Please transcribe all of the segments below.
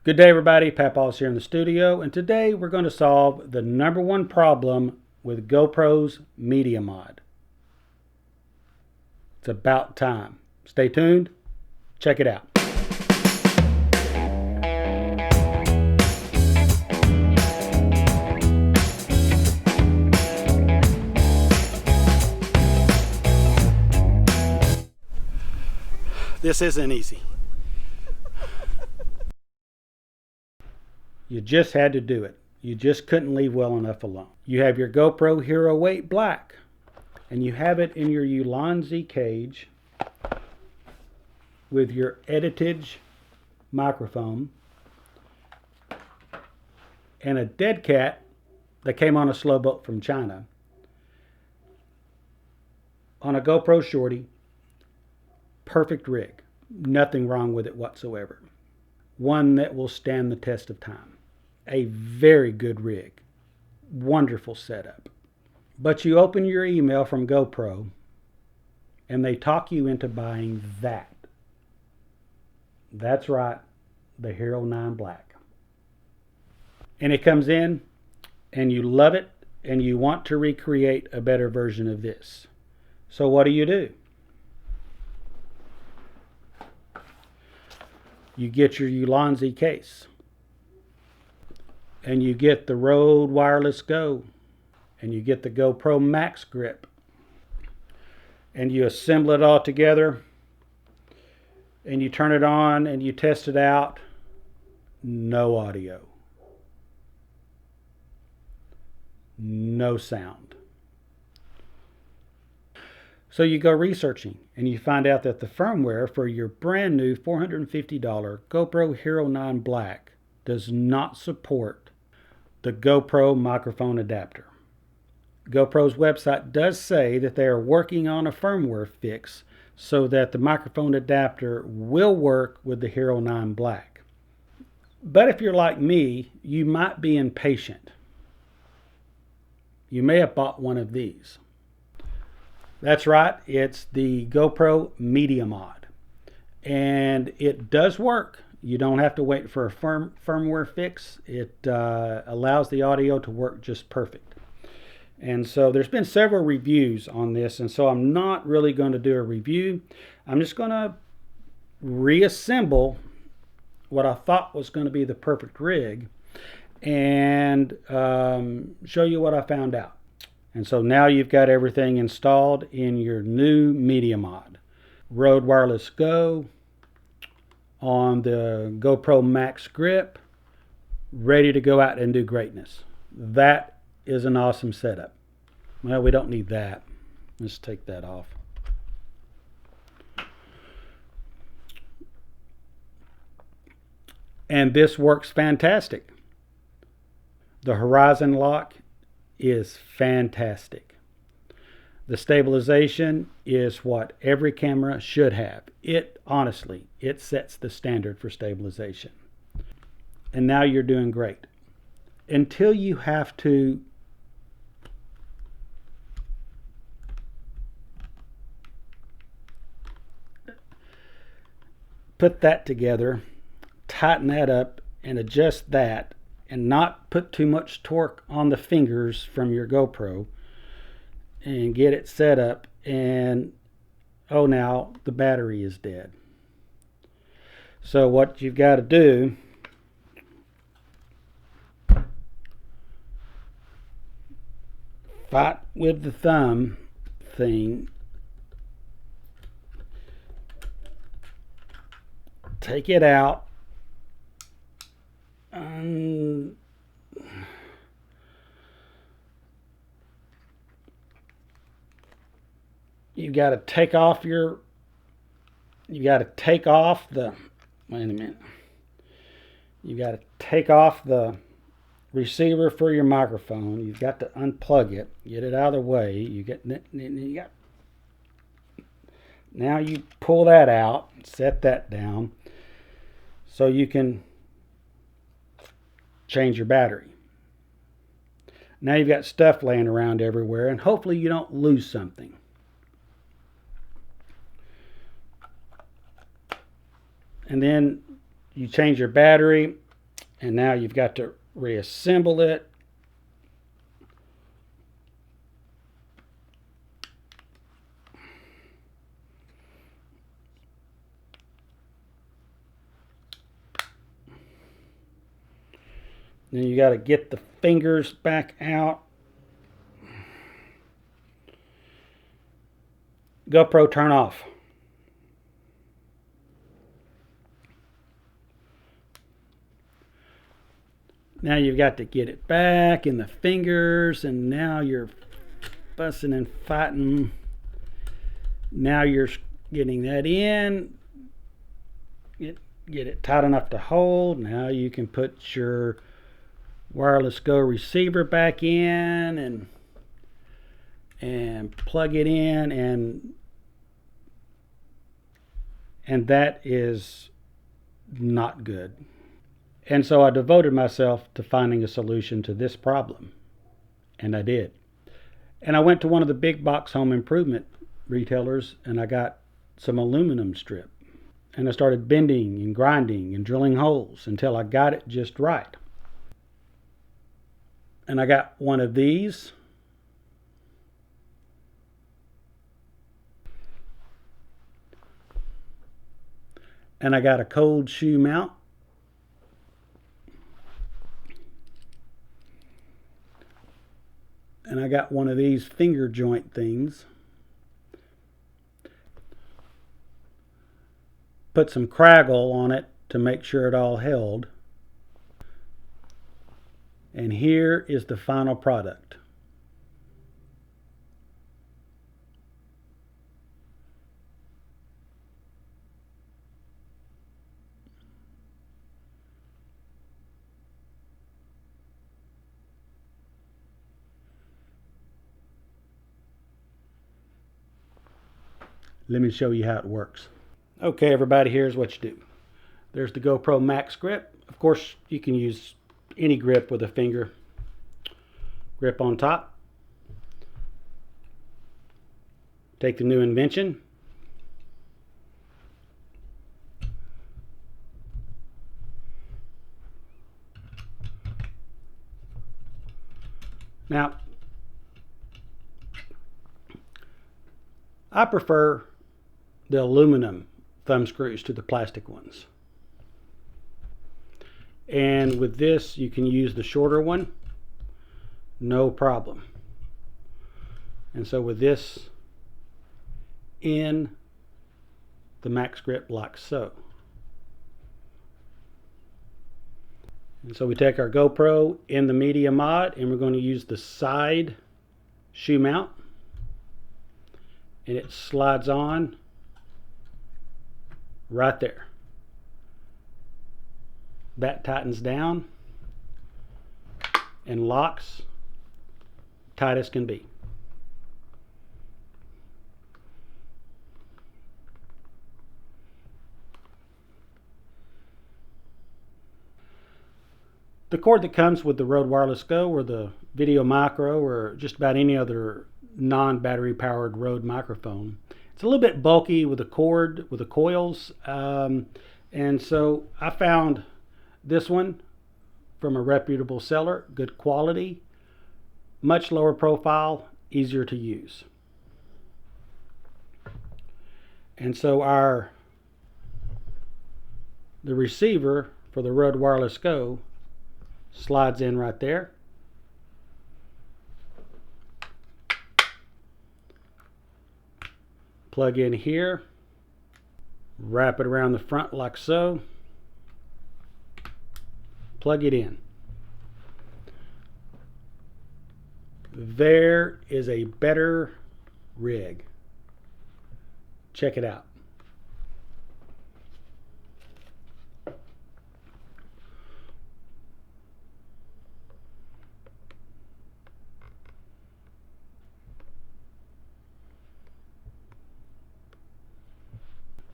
Good day, everybody. Papaw's here in the studio, and today we're going to solve the #1 problem with GoPro's Media Mod. It's about time. Stay tuned. Check it out. This isn't easy. You just had to do it. You just couldn't leave well enough alone. You have your GoPro Hero 8 Black, and you have it in your Ulanzi cage with your Editage microphone and a dead cat that came on a slow boat from China on a GoPro Shorty. Perfect rig. Nothing wrong with it whatsoever. One that will stand the test of time. A very good rig. Wonderful setup. But you open your email from GoPro and they talk you into buying that. That's right, the Hero 9 Black. And it comes in and you love it and you want to recreate a better version of this. So what do? You get your Ulanzi case. And you get the Rode Wireless Go. And you get the GoPro Max Grip. And you assemble it all together. And you turn it on and you test it out. No audio. No sound. So you go researching and you find out that the firmware for your brand new $450 GoPro Hero 9 Black does not support the GoPro microphone adapter. GoPro's website does say that they are working on a firmware fix so that the microphone adapter will work with the Hero 9 Black. But if you're like me, you might be impatient. You may have bought one of these. That's right, it's the GoPro Media Mod. And it does work. You don't have to wait for a firmware fix. It allows the audio to work just perfect. And so there's been several reviews on this, and so I'm not really going to do a review. I'm just going to reassemble what I thought was going to be the perfect rig and show you what I found out. And so now you've got everything installed in your new Media Mod. Rode Wireless Go on the GoPro Max Grip, ready to go out and do greatness. That is an awesome setup. Well, we don't need that. Let's take that off. And this works fantastic. The horizon lock is fantastic. The stabilization is what every camera should have. Honestly, it sets the standard for stabilization. And now you're doing great. Until you have to put that together, tighten that up, and adjust that, and not put too much torque on the fingers from your GoPro, and get it set up, and oh, now the battery is dead. So what you've got to do, fight with the thumb thing, take it out, and you got to take off the, wait a minute, you got to take off the receiver for your microphone. You've got to unplug it, get it out of the way. Now you pull that out, set that down so you can change your battery. Now you've got stuff laying around everywhere, and hopefully you don't lose something. And then you change your battery, And now you've got to reassemble it. Then you got to get the fingers back out. GoPro, turn off. Now you've got to get it back in the fingers, and now you're fussing and fighting. Now you're getting that in. Get it tight enough to hold. Now you can put your wireless Go receiver back in and plug it in, and that is not good. And so I devoted myself to finding a solution to this problem, and I did. And I went to one of the big box home improvement retailers, and I got some aluminum strip, and I started bending and grinding and drilling holes until I got it just right. And I got one of these, and I got a cold shoe mount, and I got one of these finger joint things. Put some craggle on it to make sure it all held. And here is the final product. Let me show you how it works. Okay, everybody, here's what you do. There's the GoPro Max grip. Of course, you can use any grip with a finger grip on top. Take the new invention. Now, I prefer the aluminum thumb screws to the plastic ones. And with this, you can use the shorter one, no problem. And so with this in the Max grip like so. And so we take our GoPro in the Media Mod, and we're going to use the side shoe mount, and it slides on right there. That tightens down and locks tight as can be. The cord that comes with the Rode Wireless Go or the Video Micro or just about any other non-battery powered Rode microphone, it's a little bit bulky with the cord, with the coils, and so I found this one from a reputable seller, good quality, much lower profile, easier to use. And so the receiver for the Rode Wireless Go slides in right there. Plug in here, wrap it around the front like so, plug it in. There is a better rig. Check it out.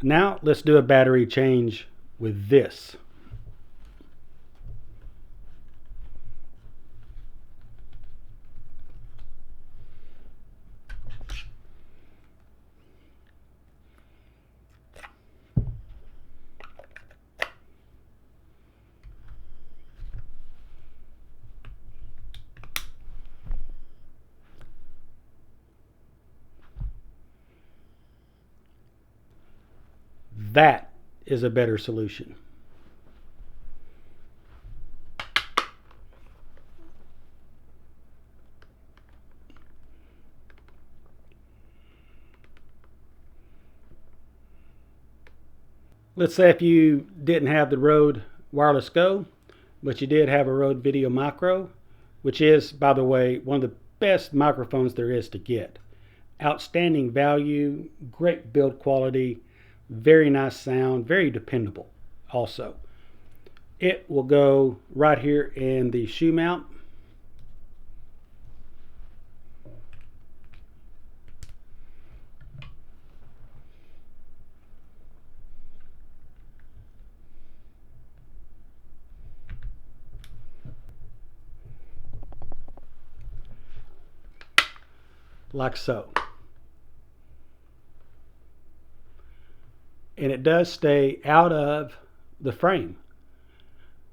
Now let's do a battery change with this. That is a better solution. Let's say if you didn't have the Rode Wireless Go, but you did have a Rode Video Micro, which is, by the way, one of the best microphones there is to get. Outstanding value, great build quality, very nice sound, very dependable also. It will go right here in the shoe mount. Like so. And it does stay out of the frame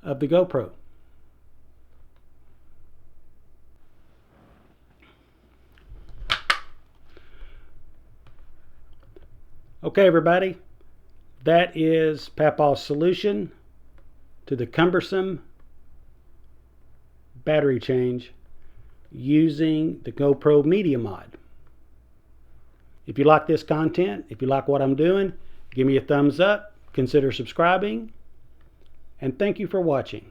of the GoPro. Okay, everybody, that is Papaw's solution to the cumbersome battery change using the GoPro Media Mod. If you like this content, if you like what I'm doing, give me a thumbs up, consider subscribing, and thank you for watching.